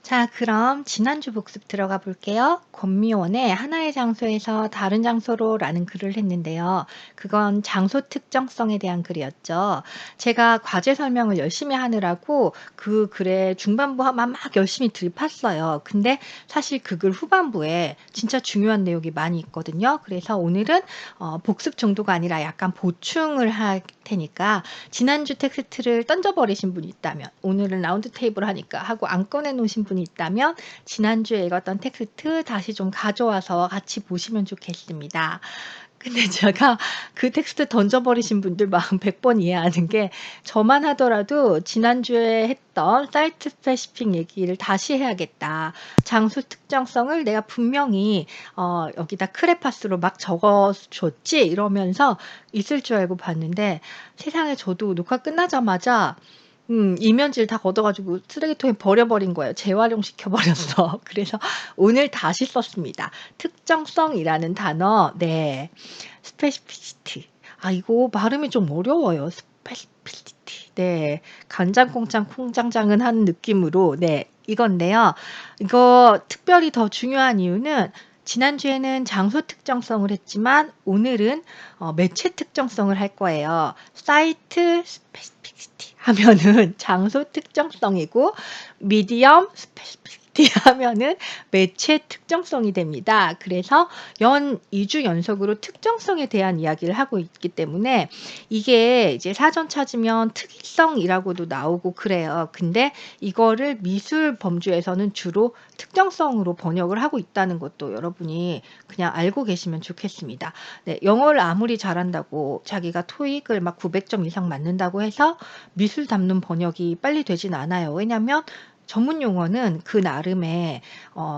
자, 그럼 지난주 복습 들어가 볼게요. 권미원의 하나의 장소에서 다른 장소로라는 글을 했는데요. 그건 장소 특정성에 대한 글이었죠. 제가 과제 설명을 열심히 하느라고 그 글의 중반부만 막 열심히 들이팠어요. 근데 사실 그 글 후반부에 진짜 중요한 내용이 많이 있거든요. 그래서 오늘은 복습 정도가 아니라 약간 보충을 할 테니까 지난주 텍스트를 던져버리신 분이 있다면 오늘은 라운드 테이블 하니까 하고 안 꺼내 놓으신 분이 있다면 지난주에 읽었던 텍스트 다시 좀 가져와서 같이 보시면 좋겠습니다. 근데 제가 그 텍스트 던져버리신 분들 마음 100번 이해하는 게 저만 하더라도 지난주에 했던 사이트 스페시픽 얘기를 다시 해야겠다. 장소 특정성을 내가 분명히 여기다 크레파스로 막 적어 줬지 이러면서 있을 줄 알고 봤는데 세상에 저도 녹화 끝나자마자 이면지를 다 걷어 가지고 쓰레기통에 버려 버린 거예요. 재활용시켜 버렸어. 그래서 오늘 다시 썼습니다. 특정성이라는 단어 네. specificity. 이거 발음이 좀 어려워요. specificity. 네. 간장공장 콩장장은 하는 느낌으로 네 이건데요. 이거 특별히 더 중요한 이유는 지난주에는 장소 특정성을 했지만 오늘은 매체 특정성을 할 거예요. 사이트 specificity 하면은 장소 특정성이고 medium specificity 하면은 매체 특정성이 됩니다. 그래서 연 2주 연속으로 특정성에 대한 이야기를 하고 있기 때문에 이게 이제 사전 찾으면 특이성이라고도 나오고 그래요. 근데 이거를 미술 범주에서는 주로 특정성으로 번역을 하고 있다는 것도 여러분이 그냥 알고 계시면 좋겠습니다. 네, 영어를 아무리 잘한다고 자기가 토익을 막 900점 이상 맞는다고 해서 미술 담는 번역이 빨리 되진 않아요. 왜냐하면 전문 용어는 그 나름의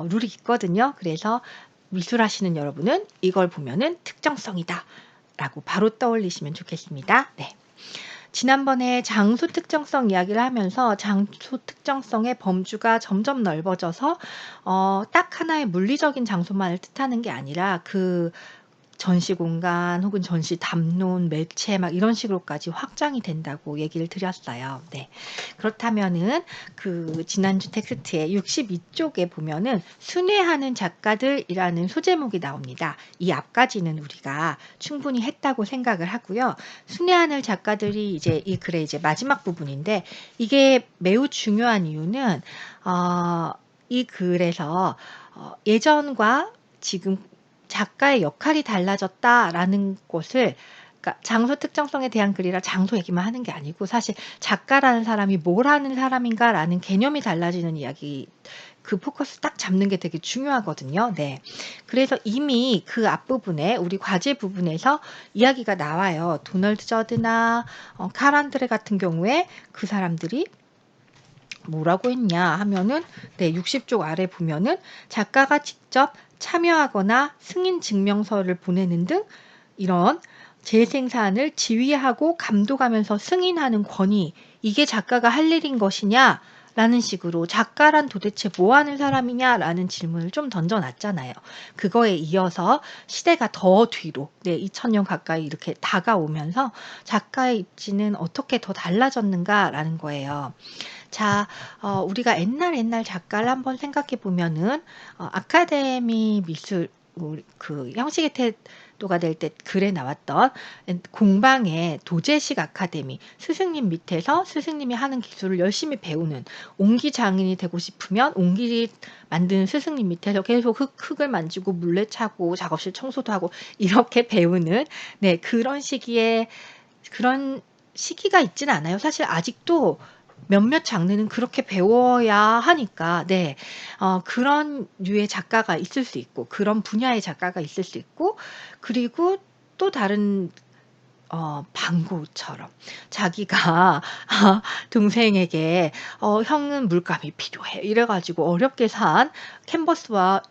룰이 있거든요. 그래서 미술하시는 여러분은 이걸 보면은 특정성이다 라고 바로 떠올리시면 좋겠습니다. 네. 지난번에 장소 특정성 이야기를 하면서 장소 특정성의 범주가 점점 넓어져서 딱 하나의 물리적인 장소만을 뜻하는 게 아니라 그 전시 공간 혹은 전시 담론, 매체 막 이런 식으로까지 확장이 된다고 얘기를 드렸어요. 네. 그렇다면은 그 지난주 텍스트의 62쪽에 보면은 순회하는 작가들이라는 소제목이 나옵니다. 이 앞까지는 우리가 충분히 했다고 생각을 하고요. 순회하는 작가들이 이제 이 글의 이제 마지막 부분인데 이게 매우 중요한 이유는 이 글에서 예전과 지금 작가의 역할이 달라졌다라는 것을 그러니까 장소 특정성에 대한 글이라 장소 얘기만 하는 게 아니고 사실 작가라는 사람이 뭘 하는 사람인가라는 개념이 달라지는 이야기 그 포커스 딱 잡는 게 되게 중요하거든요. 네. 그래서 이미 그 앞부분에 우리 과제 부분에서 이야기가 나와요. 도널드 저드나 칼 안드레 같은 경우에 그 사람들이 뭐라고 했냐 하면은 네, 60쪽 아래 보면은 작가가 직접 참여하거나 승인 증명서를 보내는 등 이런 재생산을 지휘하고 감독하면서 승인하는 권위 이게 작가가 할 일인 것이냐 라는 식으로 작가란 도대체 뭐 하는 사람이냐라는 질문을 좀 던져놨잖아요. 그거에 이어서 시대가 더 뒤로 2000년 가까이 이렇게 다가오면서 작가의 입지는 어떻게 더 달라졌는가라는 거예요. 자, 우리가 옛날 작가를 한번 생각해 보면은 아카데미 미술 그 형식의 태도가 될 때 글에 나왔던 공방의 도제식 아카데미 스승님 밑에서 스승님이 하는 기술을 열심히 배우는 옹기 장인이 되고 싶으면 옹기 만드는 스승님 밑에서 계속 흙을 만지고 물레 차고 작업실 청소도 하고 이렇게 배우는 네, 그런 시기가 있지는 않아요. 사실 아직도 몇몇 장르는 그렇게 배워야 하니까 네. 그런 류의 작가가 있을 수 있고 그런 분야의 작가가 있을 수 있고 그리고 또 다른 방고처럼 자기가 동생에게 "형은 물감이 필요해." 이래 가지고 어렵게 산 캔버스와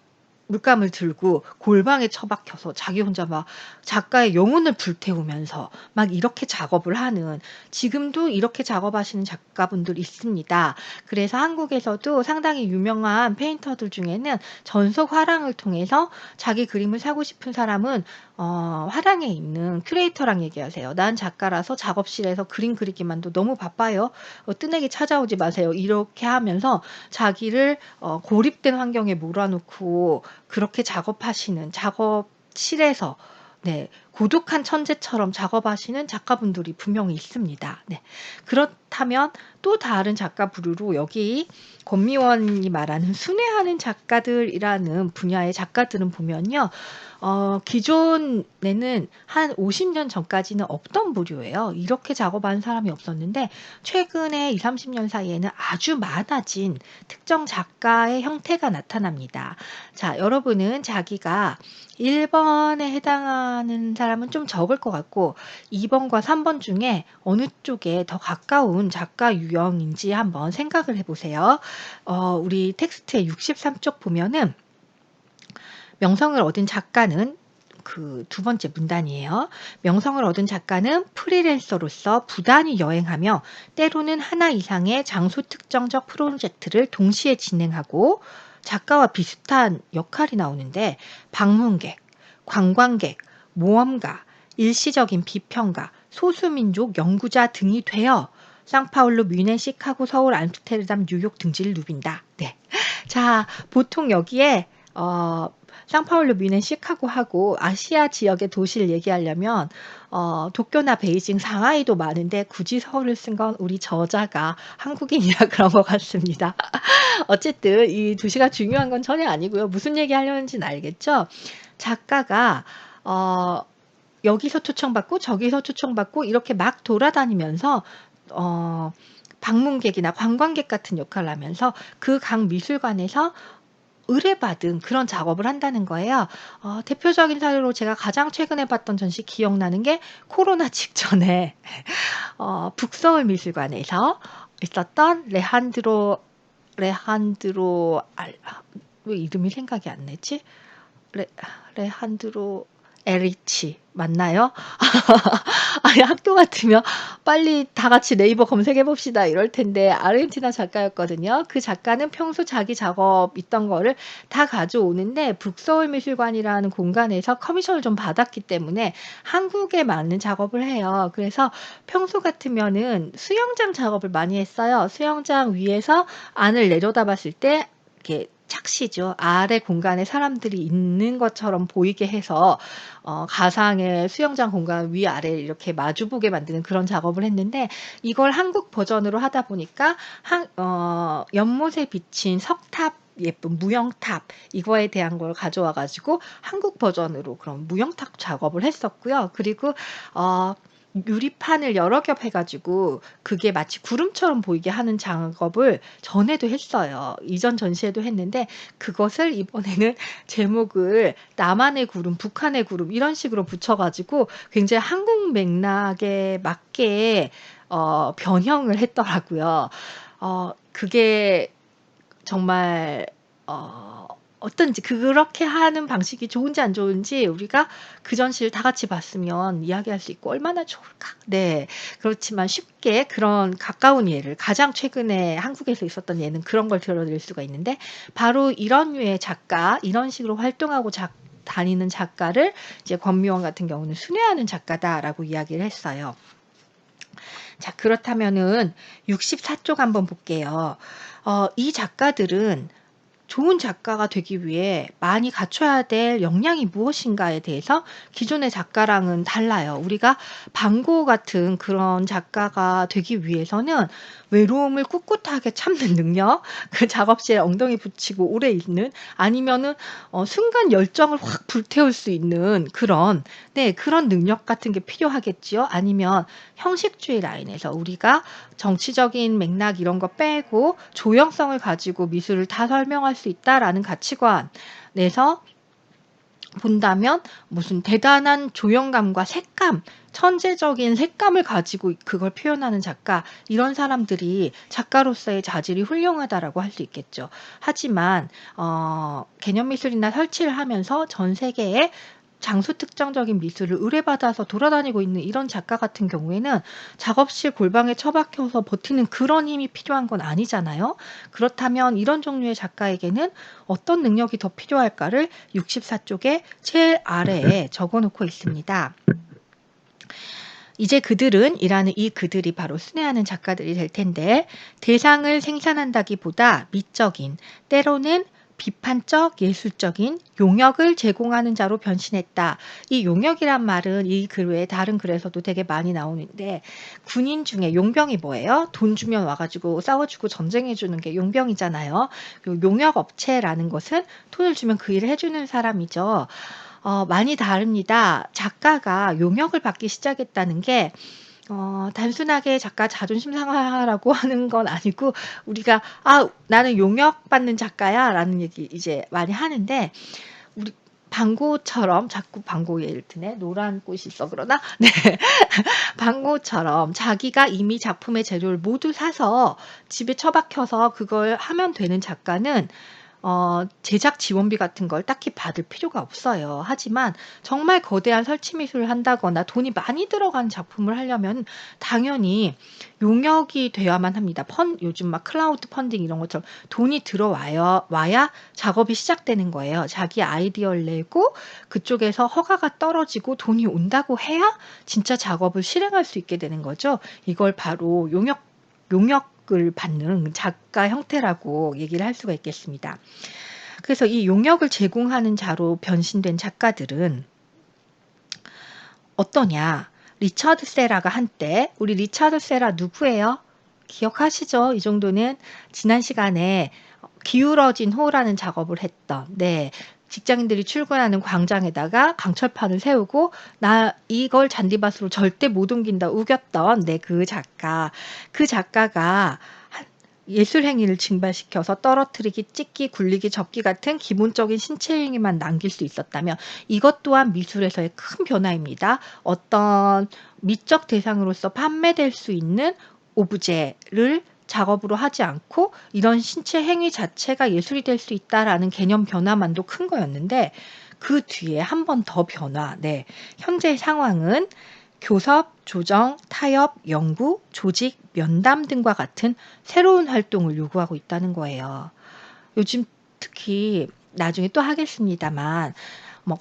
물감을 들고 골방에 처박혀서 자기 혼자 막 작가의 영혼을 불태우면서 막 이렇게 작업을 하는, 지금도 이렇게 작업하시는 작가분들 있습니다. 그래서 한국에서도 상당히 유명한 페인터들 중에는 전속 화랑을 통해서 자기 그림을 사고 싶은 사람은 화랑에 있는 큐레이터랑 얘기하세요. 난 작가라서 작업실에서 그림 그리기만도 너무 바빠요. 뜨내기 찾아오지 마세요. 이렇게 하면서 자기를 고립된 환경에 몰아놓고 그렇게 작업하시는, 작업실에서 네, 고독한 천재처럼 작업하시는 작가분들이 분명히 있습니다. 네. 그렇다면 또 다른 작가 부류로 여기 권미원이 말하는 순회하는 작가들이라는 분야의 작가들은 보면요. 기존에는 한 50년 전까지는 없던 부류예요. 이렇게 작업하는 사람이 없었는데 최근에 20, 30년 사이에는 아주 많아진 특정 작가의 형태가 나타납니다. 자, 여러분은 자기가 1번에 해당하는 사람은 좀 적을 것 같고 2번과 3번 중에 어느 쪽에 더 가까운 작가 유형인지 한번 생각을 해보세요. 우리 텍스트의 63쪽 보면은 명성을 얻은 작가는 그 두 번째 문단이에요. 명성을 얻은 작가는 프리랜서로서 부단히 여행하며 때로는 하나 이상의 장소 특정적 프로젝트를 동시에 진행하고, 작가와 비슷한 역할이 나오는데 방문객, 관광객, 모험가, 일시적인 비평가, 소수민족 연구자 등이 되어 상파울루, 뮌헨, 시카고, 서울, 암스테르담, 뉴욕 등지를 누빈다. 네. 자, 보통 여기에 상파울루, 뮌헨, 시카고하고 아시아 지역의 도시를 얘기하려면 도쿄나 베이징, 상하이도 많은데 굳이 서울을 쓴 건 우리 저자가 한국인이라 그런 것 같습니다. 어쨌든 이 도시가 중요한 건 전혀 아니고요. 무슨 얘기 하려는지는 알겠죠? 작가가 여기서 초청받고 저기서 초청받고 이렇게 막 돌아다니면서 방문객이나 관광객 같은 역할을 하면서 그 각 미술관에서 의뢰받은 그런 작업을 한다는 거예요. 대표적인 사례로 제가 가장 최근에 봤던 전시 기억나는 게 코로나 직전에 북서울 미술관에서 있었던 왜 이름이 생각이 안 나지? 레한드로 에리치 맞나요? 아니, 학교 같으면 빨리 다 같이 네이버 검색해 봅시다 이럴 텐데 아르헨티나 작가였거든요. 그 작가는 평소 자기 작업 있던 거를 다 가져오는데 북서울미술관이라는 공간에서 커미션을 좀 받았기 때문에 한국에 맞는 작업을 해요. 그래서 평소 같으면은 수영장 작업을 많이 했어요. 수영장 위에서 안을 내려다봤을 때 이렇게 착시죠. 아래 공간에 사람들이 있는 것처럼 보이게 해서 가상의 수영장 공간 위아래 이렇게 마주보게 만드는 그런 작업을 했는데, 이걸 한국 버전으로 하다 보니까 연못에 비친 석탑, 예쁜 무영탑, 이거에 대한 걸 가져와 가지고 한국 버전으로 그런 무영탑 작업을 했었고요. 그리고 유리판을 여러 겹 해가지고 그게 마치 구름처럼 보이게 하는 작업을 전에도 했어요. 이전 전시회도 했는데 그것을 이번에는 제목을 남한의 구름, 북한의 구름 이런 식으로 붙여가지고 굉장히 한국 맥락에 맞게 변형을 했더라고요. 그게 정말 어떤지, 그렇게 하는 방식이 좋은지 안 좋은지 우리가 그 전시를 다 같이 봤으면 이야기할 수 있고 얼마나 좋을까. 네. 그렇지만 쉽게 그런 가까운 예를, 가장 최근에 한국에서 있었던 예는 그런 걸 들어드릴 수가 있는데, 바로 이런 류의 작가, 이런 식으로 활동하고 다니는 작가를 이제 권미원 같은 경우는 순회하는 작가다라고 이야기를 했어요. 자, 그렇다면은 64쪽 한번 볼게요. 이 작가들은 좋은 작가가 되기 위해 많이 갖춰야 될 역량이 무엇인가에 대해서 기존의 작가랑은 달라요. 우리가 방고 같은 그런 작가가 되기 위해서는 외로움을 꿋꿋하게 참는 능력, 그 작업실에 엉덩이 붙이고 오래 있는, 아니면은 순간 열정을 확 불태울 수 있는 그런 능력 같은 게 필요하겠지요. 아니면 형식주의 라인에서 우리가 정치적인 맥락 이런 거 빼고 조형성을 가지고 미술을 다 설명할 수 있다라는 가치관에서 본다면 무슨 대단한 조형감과 색감 천재적인 색감을 가지고 그걸 표현하는 작가, 이런 사람들이 작가로서의 자질이 훌륭하다라고 할 수 있겠죠. 하지만 개념 미술이나 설치를 하면서 전 세계에 장소 특정적인 미술을 의뢰받아서 돌아다니고 있는 이런 작가 같은 경우에는 작업실 골방에 처박혀서 버티는 그런 힘이 필요한 건 아니잖아요. 그렇다면 이런 종류의 작가에게는 어떤 능력이 더 필요할까를 64쪽에 제일 아래에 적어 놓고 있습니다. 이제 그들은 이라는 이 그들이 바로 순회하는 작가들이 될 텐데, 대상을 생산한다기보다 미적인, 때로는 비판적, 예술적인 용역을 제공하는 자로 변신했다. 이 용역이란 말은 이 글 외에 다른 글에서도 되게 많이 나오는데, 군인 중에 용병이 뭐예요? 돈 주면 와가지고 싸워주고 전쟁해주는 게 용병이잖아요. 용역업체라는 것은 돈을 주면 그 일을 해주는 사람이죠. 많이 다릅니다. 작가가 용역을 받기 시작했다는 게 단순하게 작가 자존심 상하라고 하는 건 아니고, 우리가 나는 용역받는 작가야 라는 얘기 이제 많이 하는데, 우리 방고처럼, 자꾸 방고 예를 드네. 노란 꽃이 있어 그러나? 네. 방고처럼 자기가 이미 작품의 재료를 모두 사서 집에 처박혀서 그걸 하면 되는 작가는 제작 지원비 같은 걸 딱히 받을 필요가 없어요. 하지만 정말 거대한 설치 미술을 한다거나 돈이 많이 들어간 작품을 하려면 당연히 용역이 돼야만 합니다. 요즘 막 클라우드 펀딩 이런 것처럼 돈이 와야 작업이 시작되는 거예요. 자기 아이디어를 내고 그쪽에서 허가가 떨어지고 돈이 온다고 해야 진짜 작업을 실행할 수 있게 되는 거죠. 이걸 바로 용역을 받는 작가 형태라고 얘기를 할 수가 있겠습니다. 그래서 이 용역을 제공하는 자로 변신된 작가들은 어떠냐? 리처드 세라가 한때, 우리 리처드 세라 누구예요? 기억하시죠? 이 정도는 지난 시간에 기울어진 호라는 작업을 했던, 직장인들이 출근하는 광장에다가 강철판을 세우고 이걸 잔디밭으로 절대 못 옮긴다 우겼던 그 작가. 그 작가가 예술 행위를 증발시켜서 떨어뜨리기, 찢기, 굴리기, 접기 같은 기본적인 신체 행위만 남길 수 있었다면 이것 또한 미술에서의 큰 변화입니다. 어떤 미적 대상으로서 판매될 수 있는 오브제를 작업으로 하지 않고 이런 신체 행위 자체가 예술이 될 수 있다라는 개념 변화만도 큰 거였는데, 그 뒤에 한 번 더 변화. 현재 상황은 교섭, 조정, 타협, 연구, 조직, 면담 등과 같은 새로운 활동을 요구하고 있다는 거예요. 요즘 특히 나중에 또 하겠습니다만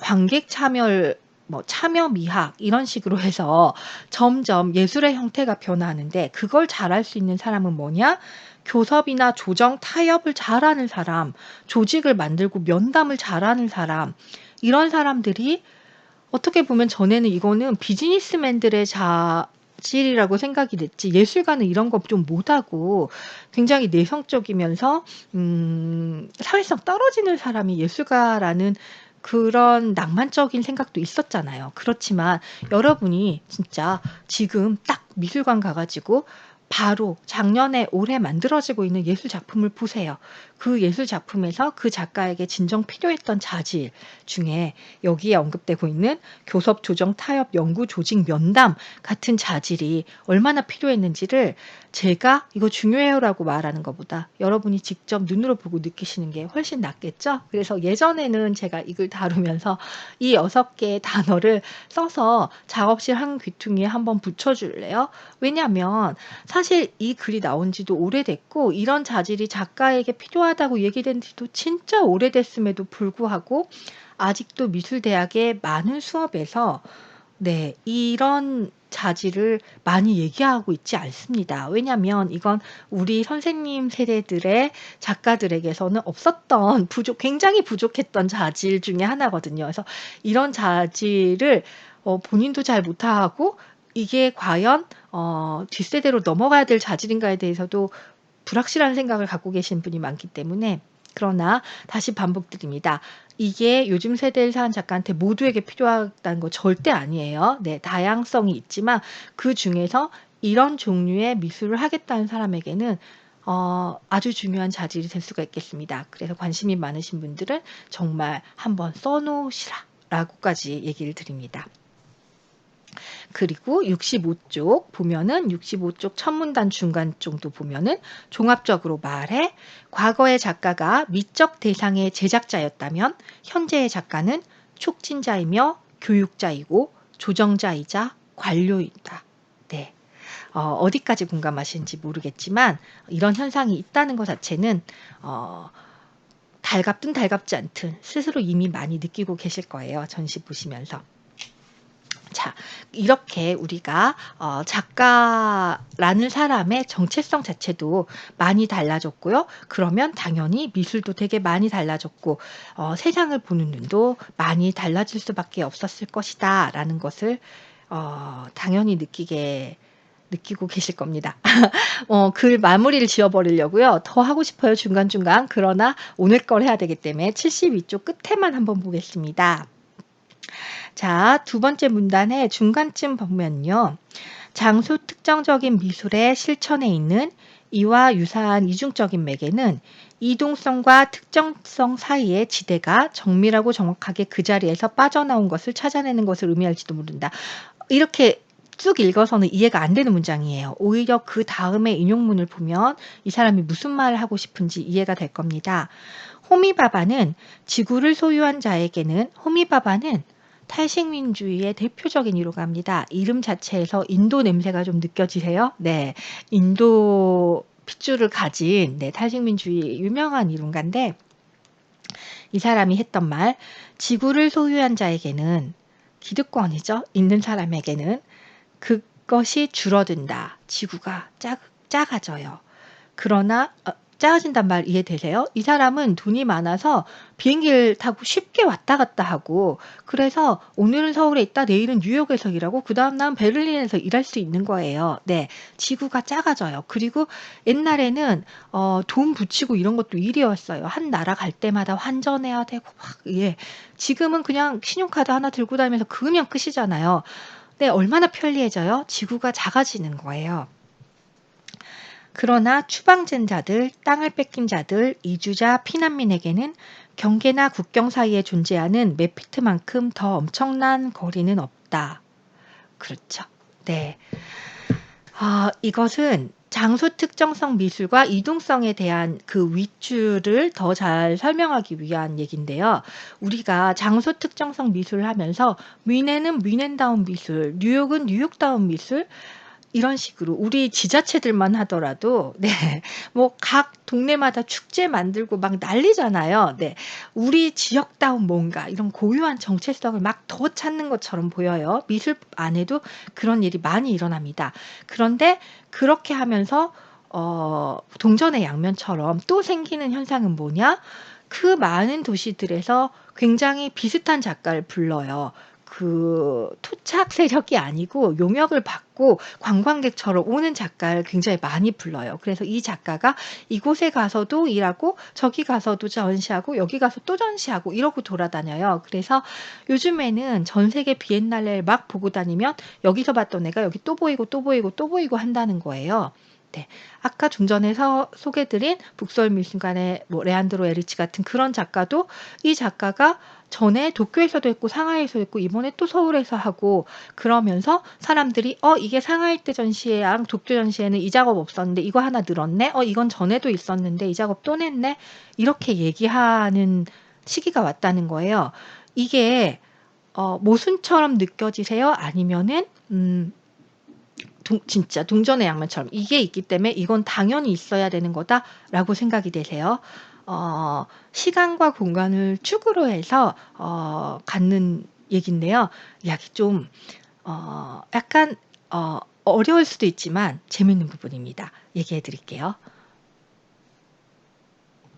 관객 참여를 참여 미학 이런 식으로 해서 점점 예술의 형태가 변화하는데, 그걸 잘할 수 있는 사람은 뭐냐? 교섭이나 조정, 타협을 잘하는 사람, 조직을 만들고 면담을 잘하는 사람, 이런 사람들이 어떻게 보면 전에는 이거는 비즈니스맨들의 자질이라고 생각이 됐지, 예술가는 이런 거 좀 못하고 굉장히 내성적이면서 사회성 떨어지는 사람이 예술가라는 그런 낭만적인 생각도 있었잖아요. 그렇지만 여러분이 진짜 지금 딱 미술관 가가지고 바로 작년에 올해 만들어지고 있는 예술 작품을 보세요. 그 예술 작품에서 그 작가에게 진정 필요했던 자질 중에 여기에 언급되고 있는 교섭, 조정, 타협, 연구, 조직, 면담 같은 자질이 얼마나 필요했는지를 제가 이거 중요해요라고 말하는 것보다 여러분이 직접 눈으로 보고 느끼시는 게 훨씬 낫겠죠? 그래서 예전에는 제가 이걸 다루면서 이 6개의 단어를 써서 작업실 한 귀퉁이에 한번 붙여줄래요? 왜냐하면 사실 이 글이 나온 지도 오래됐고 이런 자질이 작가에게 필요하다고 얘기된 지도 진짜 오래됐음에도 불구하고 아직도 미술대학의 많은 수업에서 이런 자질을 많이 얘기하고 있지 않습니다. 왜냐하면 이건 우리 선생님 세대들의 작가들에게서는 없었던 굉장히 부족했던 자질 중에 하나거든요. 그래서 이런 자질을 본인도 잘 못하고 이게 과연 뒷세대로 넘어가야 될 자질인가에 대해서도 불확실한 생각을 갖고 계신 분이 많기 때문에, 그러나 다시 반복드립니다. 이게 요즘 세대를 사는 작가한테 모두에게 필요하다는 거 절대 아니에요. 다양성이 있지만 그 중에서 이런 종류의 미술을 하겠다는 사람에게는 아주 중요한 자질이 될 수가 있겠습니다. 그래서 관심이 많으신 분들은 정말 한번 써놓으시라 라고까지 얘기를 드립니다. 그리고 65쪽 보면은 65쪽 첫 문단 중간 정도 보면은 종합적으로 말해 과거의 작가가 미적 대상의 제작자였다면 현재의 작가는 촉진자이며 교육자이고 조정자이자 관료이다. 네. 어디까지 공감하시는지 모르겠지만 이런 현상이 있다는 것 자체는 달갑든 달갑지 않든 스스로 이미 많이 느끼고 계실 거예요. 전시 보시면서. 자, 이렇게 우리가 작가라는 사람의 정체성 자체도 많이 달라졌고요. 그러면 당연히 미술도 되게 많이 달라졌고 세상을 보는 눈도 많이 달라질 수밖에 없었을 것이다 라는 것을 당연히 느끼고 계실 겁니다. 글 마무리를 지어버리려고요. 더 하고 싶어요. 중간중간. 그러나 오늘 걸 해야 되기 때문에 72쪽 끝에만 한번 보겠습니다. 자, 두 번째 문단의 중간쯤 보면요. 장소 특정적인 미술의 실천에 있는 이와 유사한 이중적인 매개는 이동성과 특정성 사이의 지대가 정밀하고 정확하게 그 자리에서 빠져나온 것을 찾아내는 것을 의미할지도 모른다. 이렇게 쭉 읽어서는 이해가 안 되는 문장이에요. 오히려 그 다음에 인용문을 보면 이 사람이 무슨 말을 하고 싶은지 이해가 될 겁니다. 호미바바는 지구를 소유한 자에게는 호미바바는 탈식민주의의 대표적인 이루가입니다. 이름 자체에서 인도 냄새가 좀 느껴지세요? 네, 인도 핏줄을 가진 탈식민주의 유명한 이론가인데 이 사람이 했던 말, 지구를 소유한 자에게는 기득권이죠. 있는 사람에게는 그것이 줄어든다. 지구가 작아져요. 그러나 작아진단 말 이해되세요? 이 사람은 돈이 많아서 비행기를 타고 쉽게 왔다 갔다 하고 그래서 오늘은 서울에 있다 내일은 뉴욕에서 일하고 그 다음 날 베를린에서 일할 수 있는 거예요. 네, 지구가 작아져요. 그리고 옛날에는 돈 붙이고 이런 것도 일이었어요. 한 나라 갈 때마다 환전해야 되고 막 예. 지금은 그냥 신용카드 하나 들고 다니면서 그으면 끝이잖아요. 네, 얼마나 편리해져요? 지구가 작아지는 거예요. 그러나 추방된 자들, 땅을 뺏긴 자들, 이주자, 피난민에게는 경계나 국경 사이에 존재하는 몇 피트만큼 더 엄청난 거리는 없다. 그렇죠. 네. 이것은 장소 특정성 미술과 이동성에 대한 그 윗줄을 더 잘 설명하기 위한 얘기인데요. 우리가 장소 특정성 미술을 하면서 뮌헨은 뮌헨다운 미술, 뉴욕은 뉴욕다운 미술, 이런 식으로 우리 지자체들만 하더라도 뭐 각 동네마다 축제 만들고 막 난리잖아요. 네. 우리 지역다운 뭔가 이런 고유한 정체성을 막 더 찾는 것처럼 보여요. 미술 안에도 그런 일이 많이 일어납니다. 그런데 그렇게 하면서 동전의 양면처럼 또 생기는 현상은 뭐냐? 그 많은 도시들에서 굉장히 비슷한 작가를 불러요. 그 토착 세력이 아니고 용역을 받고 관광객처럼 오는 작가를 굉장히 많이 불러요. 그래서 이 작가가 이곳에 가서도 일하고 저기 가서도 전시하고 여기 가서 또 전시하고 이러고 돌아다녀요. 그래서 요즘에는 전 세계 비엔날레를 막 보고 다니면 여기서 봤던 애가 여기 또 보이고 또 보이고 또 보이고 한다는 거예요. 네. 아까 좀 전에 소개드린 북서울미술관의 뭐 레안드로 에리치 같은 그런 작가도 이 작가가 전에 도쿄에서도 했고 상하이에서 했고 이번에 또 서울에서 하고 그러면서 사람들이 이게 상하이 때 전시회랑 도쿄 전시회는 이 작업 없었는데 이거 하나 늘었네? 이건 전에도 있었는데 이 작업 또 냈네? 이렇게 얘기하는 시기가 왔다는 거예요. 이게 모순처럼 느껴지세요? 아니면은 진짜 동전의 양면처럼 이게 있기 때문에 이건 당연히 있어야 되는 거다라고 생각이 되세요. 시간과 공간을 축으로 해서 갖는 얘기인데요. 약이 좀 약간 어려울 수도 있지만 재밌는 부분입니다. 얘기해 드릴게요.